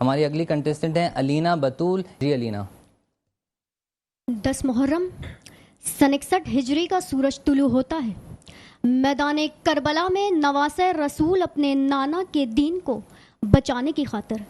ہماری اگلی کنٹیسٹنٹ ہیں علینا بطول. جی علینا. 10 محرم سن 61 ہجری کا سورج طلوع ہوتا ہے. میدان کربلا میں نواسہ رسول اپنے نانا کے دین کو بچانے کی خاطر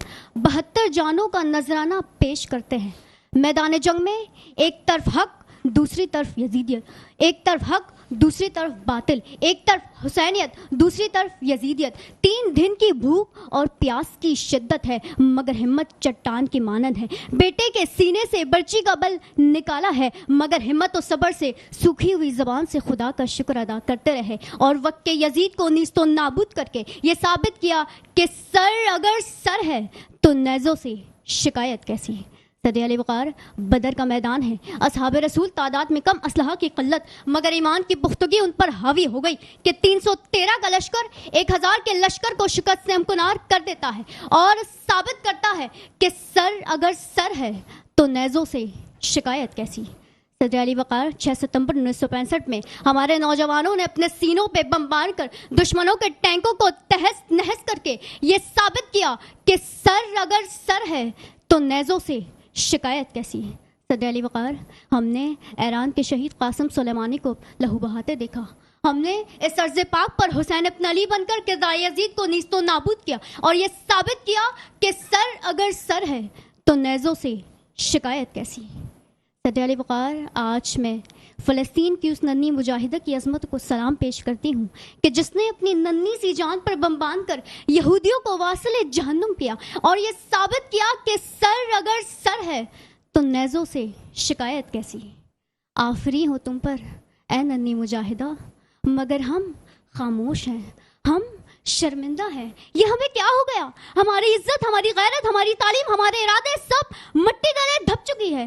72 جانوں کا نذرانہ پیش کرتے ہیں. میدان جنگ میں ایک طرف حق دوسری طرف یزیدیت، ایک طرف حق دوسری طرف باطل، ایک طرف حسینیت دوسری طرف یزیدیت. 3 دن کی بھوک اور پیاس کی شدت ہے مگر ہمت چٹان کی مانند ہے. بیٹے کے سینے سے برچی کا بل نکالا ہے مگر ہمت و صبر سے سوکھی ہوئی زبان سے خدا کا شکر ادا کرتے رہے اور وقت کے یزید کو نیست و نابود کر کے یہ ثابت کیا کہ سر اگر سر ہے تو نیزوں سے شکایت کیسی ہے. صدی علی وقار بدر کا میدان ہے. اصحاب رسول تعداد میں کم، اسلحہ کی قلت مگر ایمان کی پختگی ان پر حاوی ہو گئی کہ 313 کا لشکر 1000 کے لشکر کو شکست سے ہمکنار کر دیتا ہے اور ثابت کرتا ہے کہ سر اگر سر ہے تو نیزوں سے شکایت کیسی. صدی علی وقار 6 ستمبر 1965 میں ہمارے نوجوانوں نے اپنے سینوں پہ بم مار کر دشمنوں کے ٹینکوں کو تہس نہس کر کے یہ ثابت کیا کہ سر اگر سر ہے تو نیزوں سے شکایت کیسی ہے. صدی علی وقار ہم نے ایران کے شہید قاسم سلیمانی کو لہو بہاتے دیکھا. ہم نے اس ارض پاک پر حسین ابن علی بن کر قضائے یزید کو نیست و نابود کیا اور یہ ثابت کیا کہ سر اگر سر ہے تو نیزوں سے شکایت کیسی. صدی علی وقار آج میں فلسطین کی اس ننھی مجاہدہ کی عظمت کو سلام پیش کرتی ہوں کہ جس نے اپنی ننھی سی جان پر بم باندھ کر یہودیوں کو واصل جہنم کیا اور یہ ثابت کیا کہ سر اگر سر ہے تو نیزوں سے شکایت کیسی. آفری ہو تم پر اے ننھی مجاہدہ مگر ہم خاموش ہیں، ہم شرمندہ ہیں. یہ ہمیں کیا ہو گیا؟ ہماری عزت، ہماری غیرت، ہماری تعلیم، ہمارے ارادے سب مٹی تلے دھپ چکی ہے.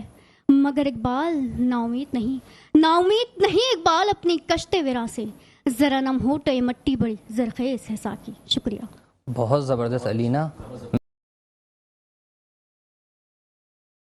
مگر اقبال نا امید نہیں اقبال اپنی کشتے ویراں سے ذرا نم ہوٹے مٹی بڑی زرخیز ہے ساکی. شکریہ. بہت زبردست علینا.